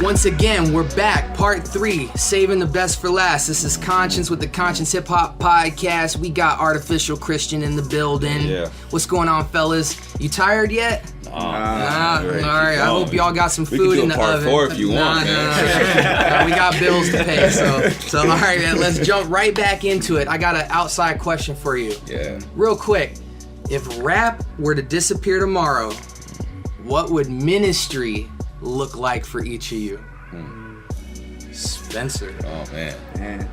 Once again, we're back. Part 3, saving the best for last. This is Conscience with the Conscience Hip Hop Podcast. We got Artificial Christian in the building. Yeah. What's going on, fellas? You tired yet? Nah. All right. I hope y'all got some food in the oven. We can do a part 4 if you want, man. We got bills to pay, so all right, man. Let's jump right back into it. I got an outside question for you. Yeah. Real quick, if rap were to disappear tomorrow, what would ministry look like for each of you? Spencer. Oh man. And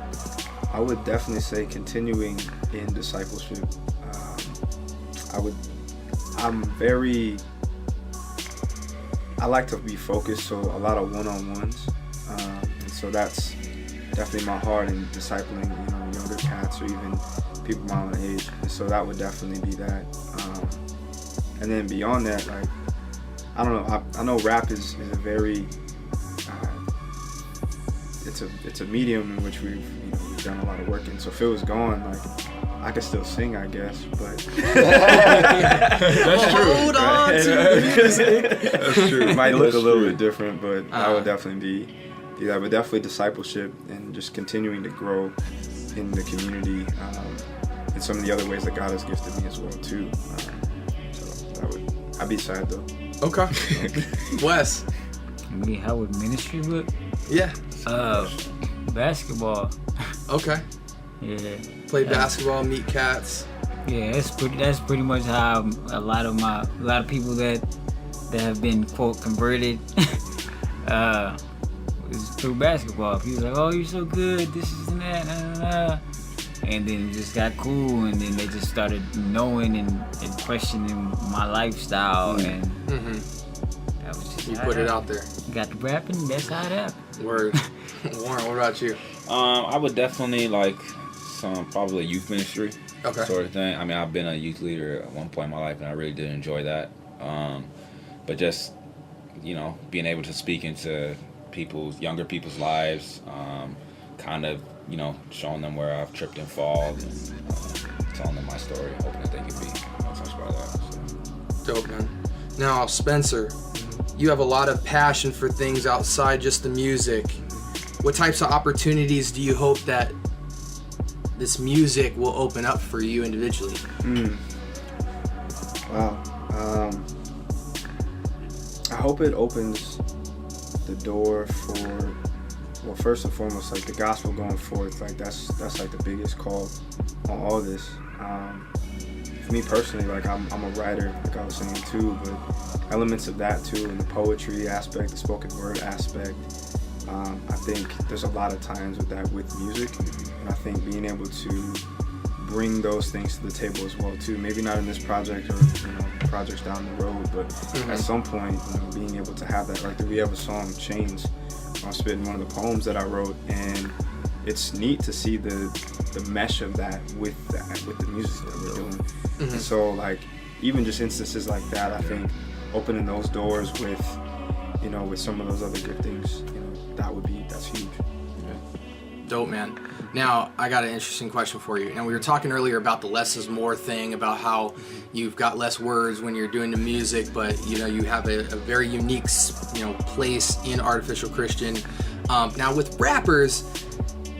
I would definitely say continuing in discipleship. I like to be focused, so a lot of one-on-ones. And so that's definitely my heart in discipling, younger cats or even people my own age. And so that would definitely be that. And then beyond that, like, I don't know. I know rap is a very it's a medium in which we've done a lot of work in. So if it was gone, like, I could still sing, I guess, but That's true. Hold on to music. That's true. It might look a little bit different, but I would definitely do that. But definitely discipleship and just continuing to grow in the community and some of the other ways that God has gifted me as well too. So I'd be sad though. Okay. Wes. Me, how would ministry look? Yeah. Basketball. Okay. Yeah. Play basketball, meet cats. Yeah, that's pretty much how a lot of people that have been, quote, converted is through basketball. People like, oh, you're so good, this is and that, and then it just got cool, and then they just started knowing and questioning my lifestyle, and that was just You put it out there. Got the rapping, that's how it happened. Word. Warren, what about you? I would definitely like probably youth ministry sort of thing. I mean, I've been a youth leader at one point in my life, and I really did enjoy that. But just being able to speak into younger people's lives, kind of showing them where I've tripped and fallen, and telling them my story, hoping that they can be touched by that. So. Dope, man. Now, Spencer, you have a lot of passion for things outside just the music. What types of opportunities do you hope that this music will open up for you individually? Wow. I hope it opens the door for, well, first and foremost, like the gospel going forth. Like that's like the biggest call on all this. For me personally, like I'm a writer, like I was saying too, but elements of that too, in the poetry aspect, the spoken word aspect. I think there's a lot of times with that with music, and I think being able to bring those things to the table as well too. Maybe not in this project or projects down the road, but at some point, being able to have that. Like we have a song, Chains. I'm spitting one of the poems that I wrote, and it's neat to see the mesh of that with the music that we're doing. And so like even just instances like that, I think opening those doors with with some of those other good things, that's huge. Dope, man. Now, I got an interesting question for you. Now, we were talking earlier about the less is more thing, about how you've got less words when you're doing the music, but you have a very unique place in Artificial Christian. Now, with rappers,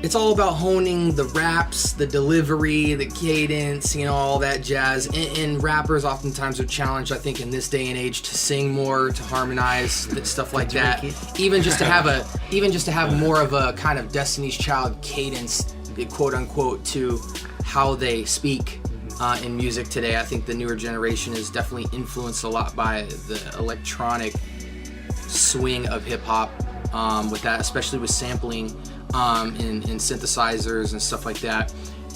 it's all about honing the raps, the delivery, the cadence, all that jazz. And rappers oftentimes are challenged, I think, in this day and age, to sing more, to harmonize, stuff like that. Even just to have more of a kind of Destiny's Child cadence, quote unquote, to how they speak in music today. I think the newer generation is definitely influenced a lot by the electronic swing of hip hop, with that, especially with sampling. In synthesizers and stuff like that.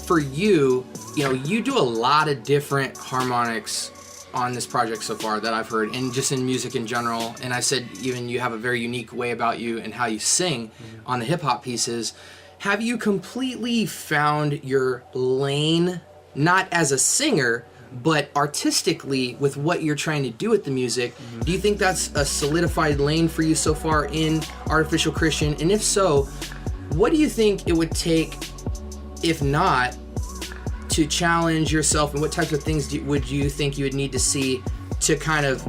For you, you do a lot of different harmonics on this project so far that I've heard, and just in music in general. And I said even you have a very unique way about you and how you sing on the hip hop pieces. Have you completely found your lane, not as a singer, but artistically with what you're trying to do with the music? Do you think that's a solidified lane for you so far in Artificial Christian? And if so, what do you think it would take, if not, to challenge yourself, and what types of things would you think you would need to see to kind of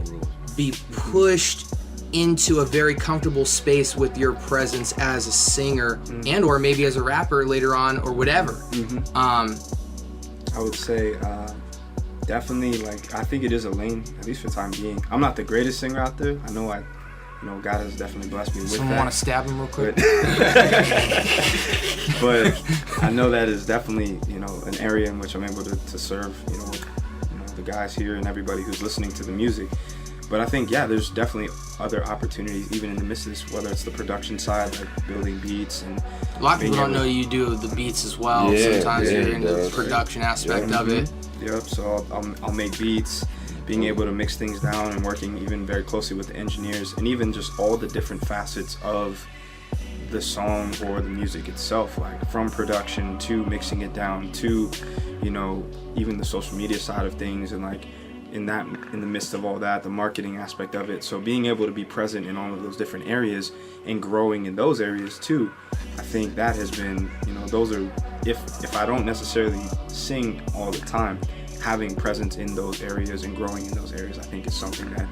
be pushed into a very comfortable space with your presence as a singer and or maybe as a rapper later on or whatever? I would say definitely, like, I think it is a lane, at least for the time being. I'm not the greatest singer out there. I know God has definitely blessed me with Someone that. want to stab him real quick? But I know that is definitely, an area in which I'm able to serve, the guys here and everybody who's listening to the music. But I think, there's definitely other opportunities, even in the midst of this, whether it's the production side, like building beats. And a lot of people don't know you do the beats as well. Sometimes you're into the production aspect of it. Yep, so I'll make beats, being able to mix things down and working even very closely with the engineers, and even just all the different facets of the song or the music itself, like from production to mixing it down to, even the social media side of things, and like in the midst of all that, the marketing aspect of it. So being able to be present in all of those different areas and growing in those areas too, I think that has been, those are, if I don't necessarily sing all the time, having presence in those areas and growing in those areas, I think is something that,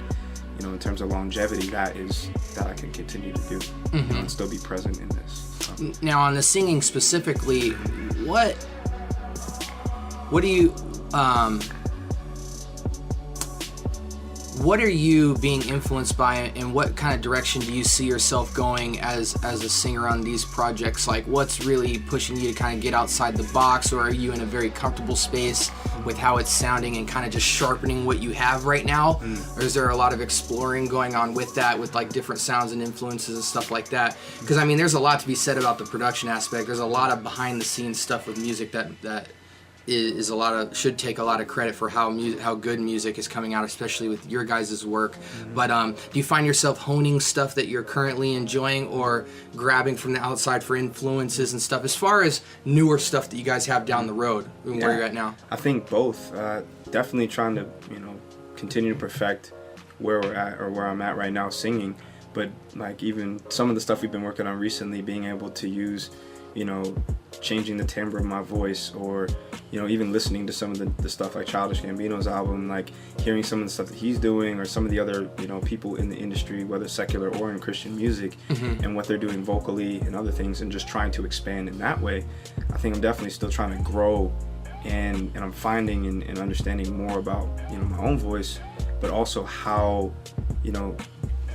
in terms of longevity, that I can continue to do and still be present in this. So. Now on the singing specifically, what do you, what are you being influenced by, and what kind of direction do you see yourself going as a singer on these projects? Like, what's really pushing you to kind of get outside the box, or are you in a very comfortable space with how it's sounding and kind of just sharpening what you have right now? Or is there a lot of exploring going on with that, with like different sounds and influences and stuff like that? Because I mean, there's a lot to be said about the production aspect. There's a lot of behind the scenes stuff with music that should take a lot of credit for how good music is coming out, especially with your guys' work. But do you find yourself honing stuff that you're currently enjoying, or grabbing from the outside for influences and stuff, as far as newer stuff that you guys have down the road, where you're at now? I think both. Definitely trying to continue to perfect where we're at, or where I'm at right now singing. But like even some of the stuff we've been working on recently, being able to use changing the timbre of my voice, or even listening to some of the stuff like Childish Gambino's album, like hearing some of the stuff that he's doing, or some of the other people in the industry, whether secular or in Christian music, and what they're doing vocally and other things, and just trying to expand in that way. I think I'm definitely still trying to grow, and I'm finding and understanding more about my own voice, but also how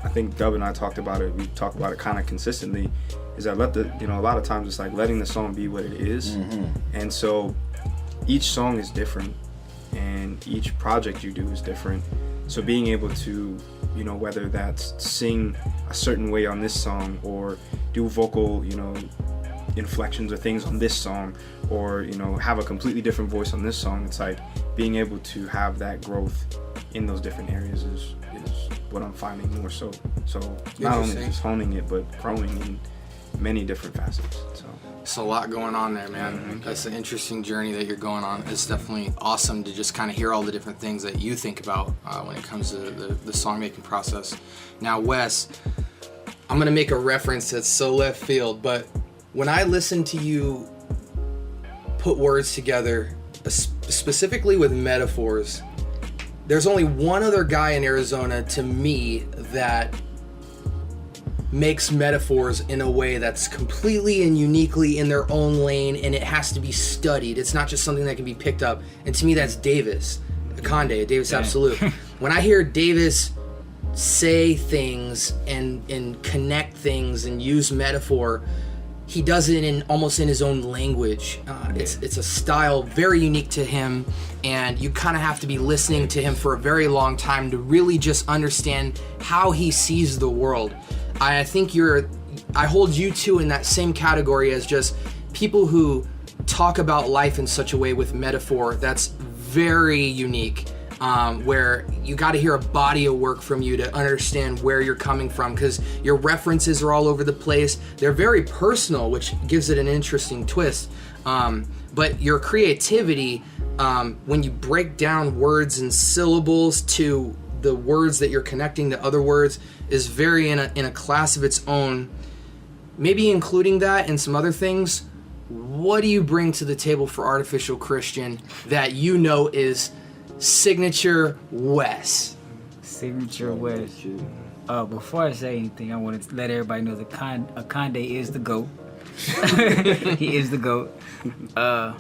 I think Dub and I talked about it. We talk about it kind of consistently. Is that a lot of times it's like letting the song be what it is. And so each song is different, and each project you do is different. So being able to, whether that's sing a certain way on this song, or do vocal, inflections or things on this song, or, have a completely different voice on this song, it's like being able to have that growth in those different areas is what I'm finding more so. So not only just honing it, but growing in many different facets. So it's a lot going on there, man. That's an interesting journey that you're going on. It's definitely awesome to just kind of hear all the different things that you think about when it comes to the song making process. Now, Wes, I'm gonna make a reference that's so left field, but when I listen to you put words together, specifically with metaphors, there's only one other guy in Arizona to me that makes metaphors in a way that's completely and uniquely in their own lane, and it has to be studied. It's not just something that can be picked up. And to me, that's Davis Conde, Davis Absolute. When I hear Davis say things and connect things and use metaphor, he does it almost in his own language. It's a style very unique to him, and you kind of have to be listening to him for a very long time to really just understand how he sees the world. I think I hold you two in that same category as just people who talk about life in such a way with metaphor that's very unique, where you got to hear a body of work from you to understand where you're coming from, because your references are all over the place. They're very personal, which gives it an interesting twist. But your creativity, when you break down words and syllables to the words that you're connecting to other words, is very in a class of its own. Maybe including that and some other things, what do you bring to the table for Artificial Christian that is signature Wes? Signature Wes. Before I say anything, I want to let everybody know that Akande is the GOAT. He is the GOAT. So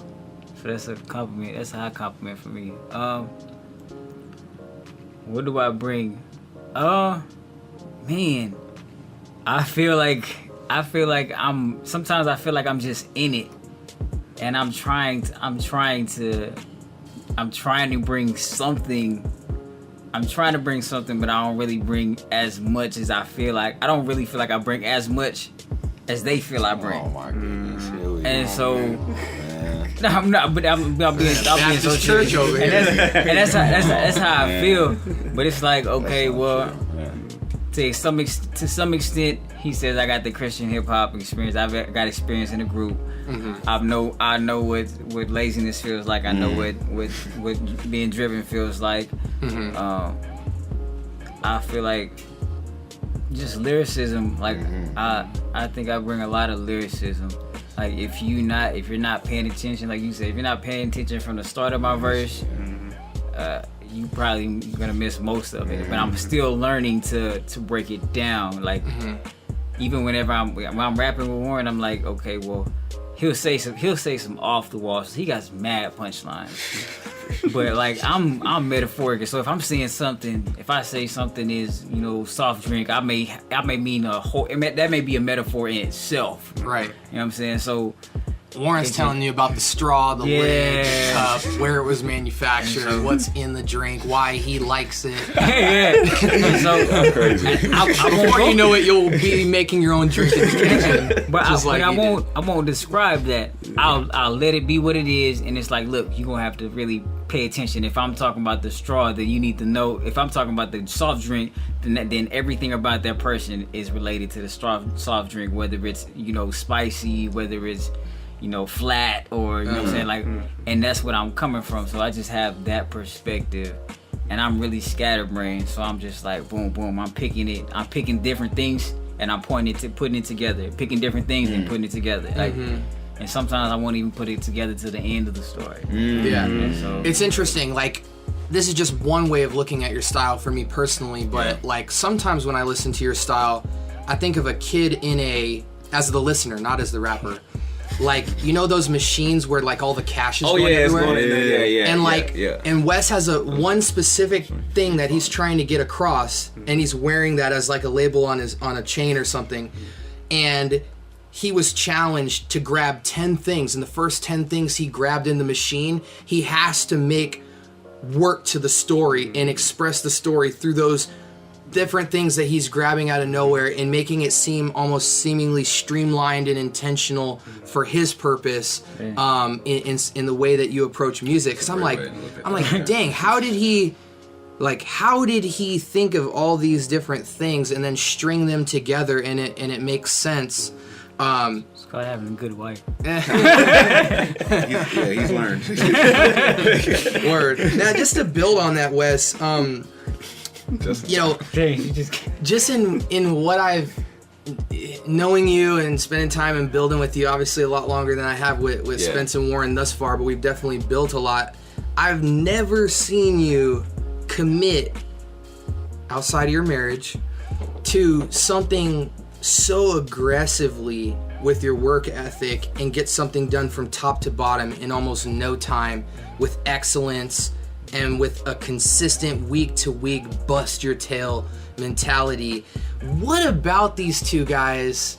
that's a compliment. That's a high compliment for me. What do I bring? Man, I feel like sometimes I feel like I'm just in it, and I'm trying to bring something. I'm trying to bring something, but I don't really bring as much as I feel like. I don't really feel like I bring as much as they feel I bring. Oh my goodness. And so, no, I'm not. But I'm being so church over here. And that's how I feel. But it's like, okay, well, to some extent, he says I got the Christian hip hop experience. I've got experience in the group. Mm-hmm. I know what laziness feels like. I know what being driven feels like. Mm-hmm. I feel like just lyricism. Like I think I bring a lot of lyricism. Like if you're not paying attention, like you said, if you're not paying attention from the start of my verse, you probably gonna miss most of it. But I'm still learning to break it down. Like even when I'm rapping with Warren, I'm like, okay, well, he'll say some off the wall. So he got some mad punchlines. But like I'm metaphoric. So if I'm saying something, if I say something is, soft drink, I may mean that may be a metaphor in itself. Right. You know what I'm saying? So Warren's telling you about the straw, the lid, the cup, where it was manufactured, what's in the drink, why he likes it. So crazy. Before you know it, you'll be making your own drink in the kitchen. But I won't describe that. I'll let it be what it is, and it's like, look, you're gonna have to really pay attention. If I'm talking about the straw, then you need to know. If I'm talking about the soft drink, then everything about that person is related to the soft drink, whether it's spicy, whether it's flat, or you know what I'm saying, like, and that's what I'm coming from. So I just have that perspective, and I'm really scatterbrained. So I'm just like, boom, boom. I'm picking different things, and I'm putting it together, picking different things and putting it together. Like, and sometimes I won't even put it together to the end of the story. Yeah, so it's interesting. Like, this is just one way of looking at your style for me personally, but like sometimes when I listen to your style, I think of a kid as the listener, not as the rapper. Like, those machines where like all the cash is going everywhere? And Wes has one specific thing that he's trying to get across, and he's wearing that as like a label on a chain or something. And he was challenged to grab 10 things, and the first 10 things he grabbed in the machine, he has to make work to the story and express the story through those different things that he's grabbing out of nowhere and making it seem almost seemingly streamlined and intentional for his purpose in the way that you approach music. Because I'm like, dang, how did he think of all these different things and then string them together and it makes sense? It's called having a good wife. He's learned. Word. Now, just to build on that, Wes, just in what I've knowing you and spending time and building with you, obviously a lot longer than I have with Spence and Warren thus far, but we've definitely built a lot. I've never seen you commit outside of your marriage to something so aggressively with your work ethic and get something done from top to bottom in almost no time with excellence and with a consistent week-to-week bust-your-tail mentality. What about these two guys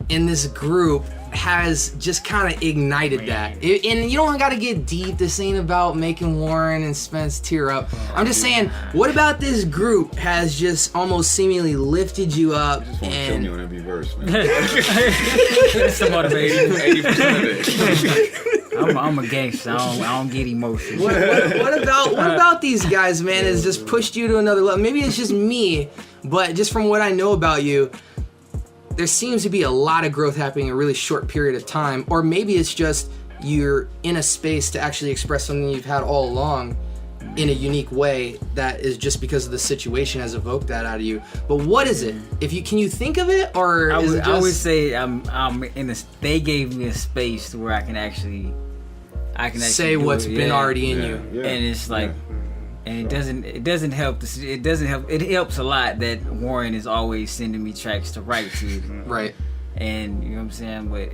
in this group has just kind of ignited that? And you don't got to get deep. This ain't about making Warren and Spence tear up. I'm just saying, what about this group has just almost seemingly lifted you up? Just want to kill me on every verse, man. That's the motivation. 80% of it. I'm a gangster. I don't get emotional. What about these guys, man? Has just pushed you to another level? Maybe it's just me, but just from what I know about you, there seems to be a lot of growth happening in a really short period of time. Or maybe it's just you're in a space to actually express something you've had all along in a unique way that is just because of the situation has evoked that out of you. But what is it? Can you think of it, or I is it just... I would say I'm in this. They gave me a space where I can actually say what's been already in you. And it's like And it doesn't help. It helps a lot that Warren is always sending me tracks to write to. Right. And you know what I'm saying, but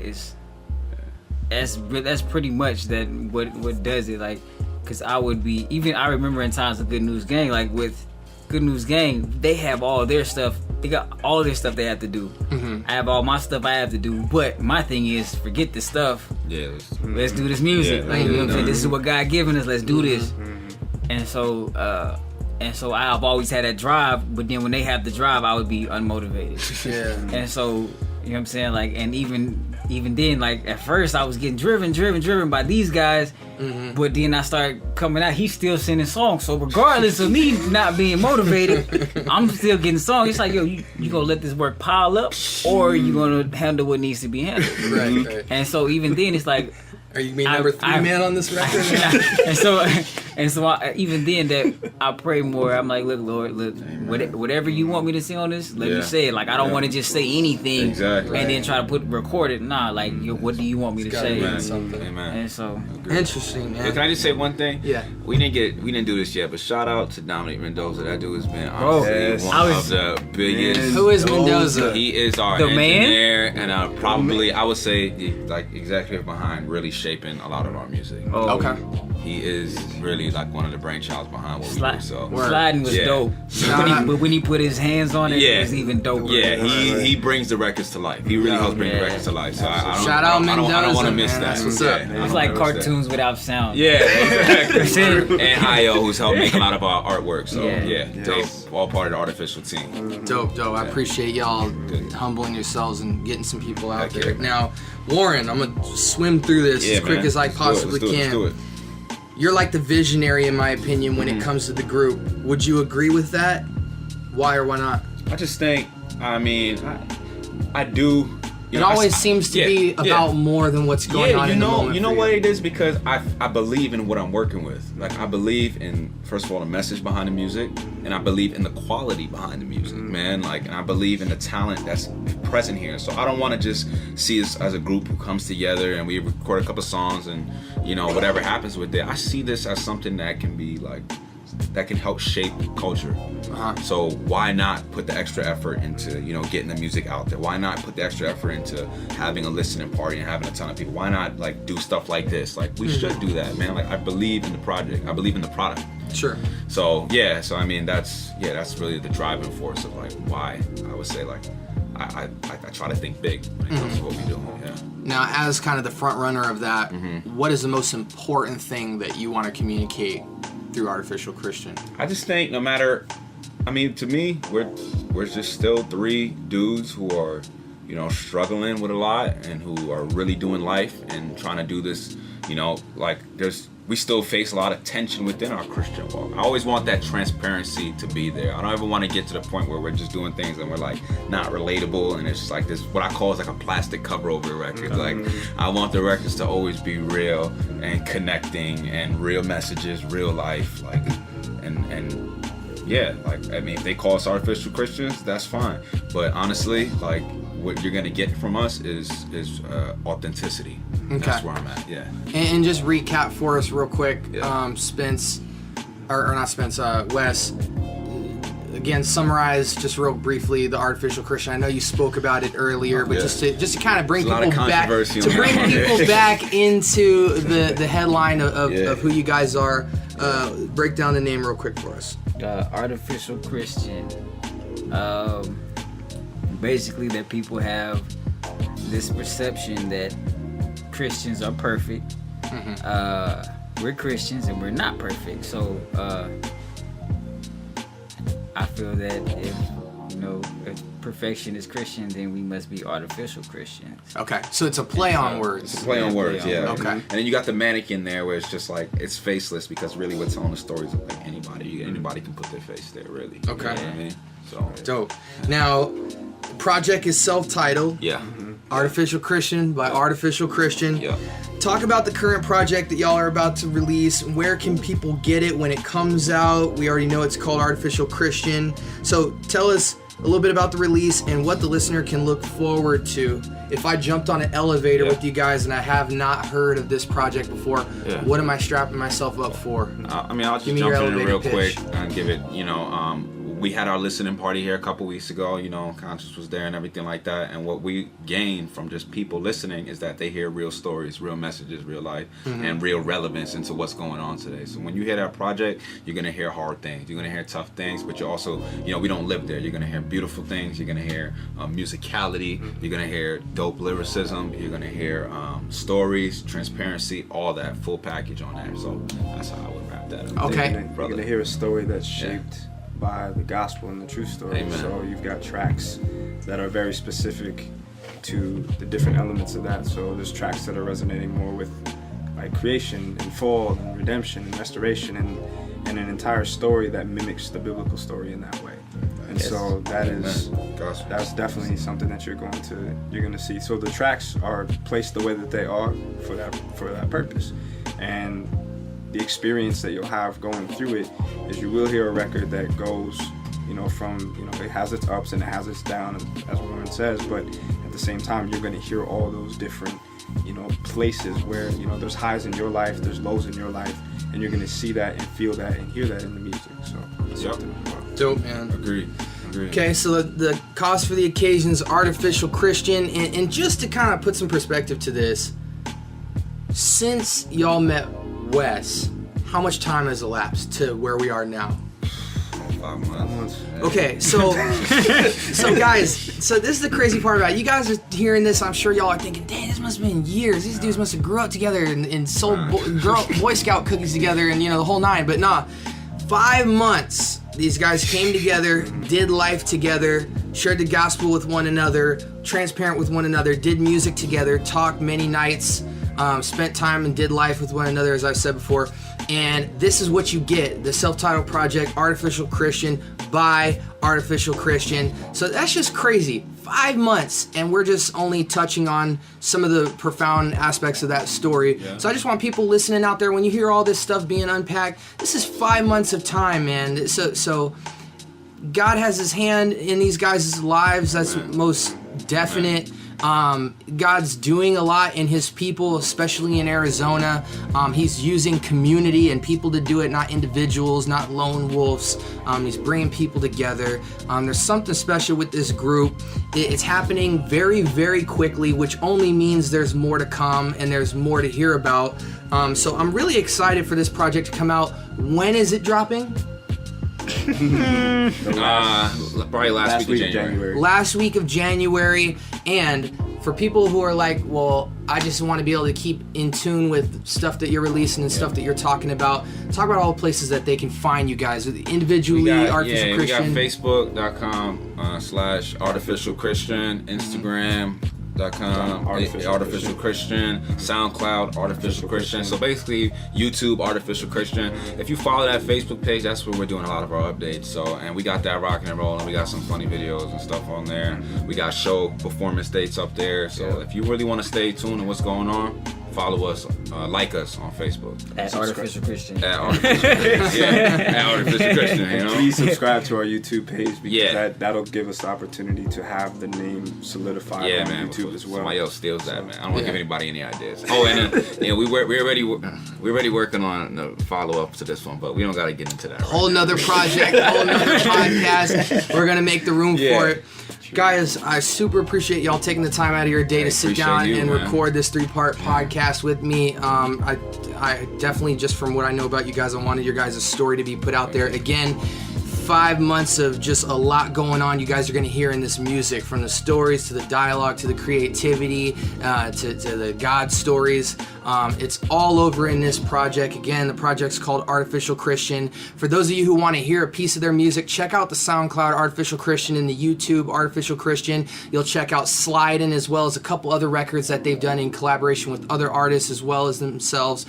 that's pretty much that what does it, like, because I remember in times of Good News Gang, like with Good News Gang, they have all their stuff. They got all their stuff they have to do. I have all my stuff I have to do. But my thing is, forget the stuff. Yeah. Let's do this music. Yeah, like, you know what I'm saying? This is what God given us. Let's do this. And so I've always had that drive. But then when they have the drive, I would be unmotivated. Yeah. And so, you know what I'm saying? Like, and even then, like, at first I was getting driven by these guys, but then I started coming out, he's still sending songs, so regardless of me not being motivated, I'm still getting songs. It's like, yo, you gonna let this work pile up, or you gonna handle what needs to be handled? Right. And so even then, it's like, are you mean number 3 man on this record? and so even then, that I pray more. I'm like, look, Lord, whatever you want me to say on this, let me say it. Like, I don't want to just say anything and then try to record it. Nah, like, what do you want me to say? Amen. And so interesting, man. Can I just say one thing? Yeah. We didn't do this yet, but shout out to Dominic Mendoza. That dude has been honestly one of the biggest. Who is Mendoza? He is our engineer, and probably I would say like executive behind really shaping a lot of our music. Okay. He is really like one of the brainchilds behind what we do. So sliding was dope. When he put his hands on it, it was even dope. Yeah, he brings the records to life. He really helps bring the records to life. So shout out Mendoza. I don't want to miss that. That's what's up. It's like cartoons without sound. Yeah, exactly. And Io, who's helped make a lot of our artwork. So they all part of the artificial team. Dope. I appreciate y'all humbling yourselves and getting some people out there. Now, Warren, I'm gonna swim through this as quick as I possibly can. Let's do it. You're like the visionary, in my opinion, when it comes to the group. Would you agree with that? Why or why not? I just think, I do. It always seems to be about more than what's going on in the moment. You know what it is? Because I believe in what I'm working with. Like, I believe in, first of all, the message behind the music, and I believe in the quality behind the music, man. Like, and I believe in the talent that's present here. So I don't want to just see us as a group who comes together and we record a couple songs and, you know, whatever happens with it. I see this as something that can be like, that can help shape culture. So why not put the extra effort into, you know, getting the music out there? Why not put the extra effort into having a listening party and having a ton of people? Why not like do stuff like this? Like, we should do that, man. Like, I believe in the project. I believe in the product. Sure. So I mean, that's really the driving force of like why I would say like I try to think big when it comes to what we do. Yeah. Now, as kind of the front runner of that, what is the most important thing that you want to communicate through Artificial Christian? I just think no matter, I mean, to me, we're just still 3 dudes who are, you know, struggling with a lot and who are really doing life and trying to do this, you know, like we still face a lot of tension within our Christian walk. I always want that transparency to be there. I don't ever want to get to the point where we're just doing things and we're like not relatable and it's just like this, what I call is like a plastic cover over the record. Like, I want the records to always be real and connecting and real messages, real life, like, and yeah, like, I mean, if they call us Artificial Christians, that's fine. But honestly, like, what you're gonna get from us is authenticity. Okay. That's where I'm at. Yeah. And just recap for us real quick. Yeah. Spence, or not Spence. Wes. Again, summarize just real briefly the Artificial Christian. I know you spoke about it earlier, but just to kind of bring people back back into the headline of who you guys are. Break down the name real quick for us. Artificial Christian. Basically, that people have this perception that Christians are perfect. We're Christians and we're not perfect. So I feel that if perfection is Christian, then we must be artificial Christians. Okay, so it's a play on words. It's a play on words, yeah. Okay. And then you got the mannequin there where it's just like, it's faceless because really we're telling the stories of like anybody. Anybody can put their face there, really. Okay. You know what I mean? So dope. Now, project is self-titled. Yeah. Artificial Christian by Artificial Christian. Yeah. Talk about the current project that y'all are about to release. Where can people get it when it comes out? We already know it's called Artificial Christian. So tell us a little bit about the release and what the listener can look forward to. If I jumped on an elevator with you guys and I have not heard of this project before, what am I strapping myself up for? I mean, I'll just jump in real quick and give it, we had our listening party here a couple weeks ago, Conscious was there and everything like that, and what we gained from just people listening is that they hear real stories, real messages, real life, and real relevance into what's going on today. So when you hear that project, you're going to hear hard things, you're going to hear tough things, but you're also, we don't live there. You're going to hear beautiful things, you're going to hear musicality, you're going to hear dope lyricism, you're going to hear stories, transparency, all that full package on there. So that's how I would wrap that up. Okay. You're going to hear a story that's shaped by the gospel and the true story. Amen. So you've got tracks that are very specific to the different elements of that. So there's tracks that are resonating more with like creation and fall and redemption and restoration and an entire story that mimics the biblical story in that way. And so that's definitely something that you're going to see. So the tracks are placed the way that they are for that purpose. And the experience that you'll have going through it is you will hear a record that goes, from, it has its ups and it has its downs, as Warren says, but at the same time, you're going to hear all those different, places where, there's highs in your life, there's lows in your life, and you're going to see that and feel that and hear that in the music. So that's something. Dope, man. Agreed. Okay, so the cause for the occasion is Artificial Christian, and just to kind of put some perspective to this, since y'all met Wes, how much time has elapsed to where we are now? 5 months. Okay, so guys, so this is the crazy part about it. You guys are hearing this, I'm sure y'all are thinking, dang, this must have been years. These dudes must have grew up together and sold Boy Scout cookies together and the whole nine. But nah, 5 months. These guys came together, did life together, shared the gospel with one another, transparent with one another, did music together, talked many nights, spent time and did life with one another, as I said before. And this is what you get, the self-titled project, Artificial Christian, by Artificial Christian. So that's just crazy. 5 months, and we're just only touching on some of the profound aspects of that story. Yeah. So I just want people listening out there, when you hear all this stuff being unpacked, this is 5 months of time, man. So God has his hand in these guys' lives. That's most definite. God's doing a lot in his people, especially in Arizona. He's using community and people to do it, not individuals, not lone wolves. He's bringing people together. There's something special with this group. It's happening very, very quickly, which only means there's more to come and there's more to hear about. So I'm really excited for this project to come out. When is it dropping? Probably last week of January. Last week of January. And for people who are like, well, I just want to be able to keep in tune with stuff that you're releasing and stuff that you're talking about, talk about all the places that they can find you guys individually. Artificial Christian. We got Facebook.com/Artificial Christian, Instagram.com Artificial Christian, SoundCloud Artificial Christian. So basically YouTube Artificial Christian. If you follow that Facebook page, that's where we're doing a lot of our updates. So, and we got that rocking and rolling. We got some funny videos and stuff on there. We got show performance dates up there. So if you really want to stay tuned to what's going on, follow us, like us on Facebook. At Artificial Christian. At Artificial Christian. At Artificial Christian, Please subscribe to our YouTube page, because that'll give us the opportunity to have the name solidified on YouTube as well. Somebody else steals that, man. I don't want to give anybody any ideas. Oh, and we're already working on the follow-up to this one, but we don't got to get into that. Whole nother project, whole nother podcast. We're going to make the room for it. Guys, I super appreciate y'all taking the time out of your day to sit down and record this 3-part podcast with me. I definitely, just from what I know about you guys, I wanted your guys' story to be put out there. Again, 5 months of just a lot going on. You guys are going to hear in this music, from the stories to the dialogue to the creativity to the God stories. It's all over in this project. Again, the project's called Artificial Christian. For those of you who want to hear a piece of their music, check out the SoundCloud Artificial Christian and the YouTube Artificial Christian. You'll check out Slidin', as well as a couple other records that they've done in collaboration with other artists as well as themselves.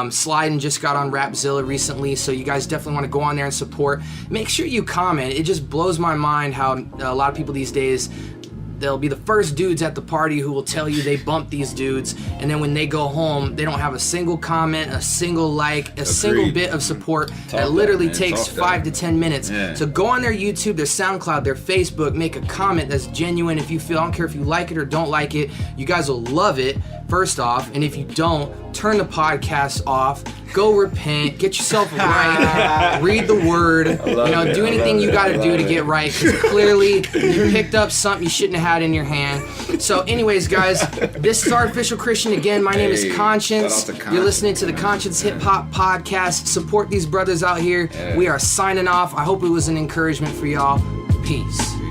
Slidin' just got on Rapzilla recently, so you guys definitely want to go on there and support. Make sure you comment. It just blows my mind how a lot of people these days they'll be the first dudes at the party who will tell you they bumped these dudes, and then when they go home, they don't have a single comment, a single like, a single bit of support. That literally takes 5 to 10 minutes. So go on their YouTube, their SoundCloud, their Facebook, make a comment that's genuine. If you feel, I don't care if you like it or don't like it, you guys will love it, first off. And if you don't, turn the podcast off, go repent, get yourself right, read the word, do anything you gotta do to get right, because clearly you picked up something you shouldn't have had in your hand. So anyways, guys, this is Artificial Christian again. My name is Conscience. You're listening to the Conscience Hip Hop Podcast. Support these brothers out here. We are signing off. I hope it was an encouragement for y'all. Peace.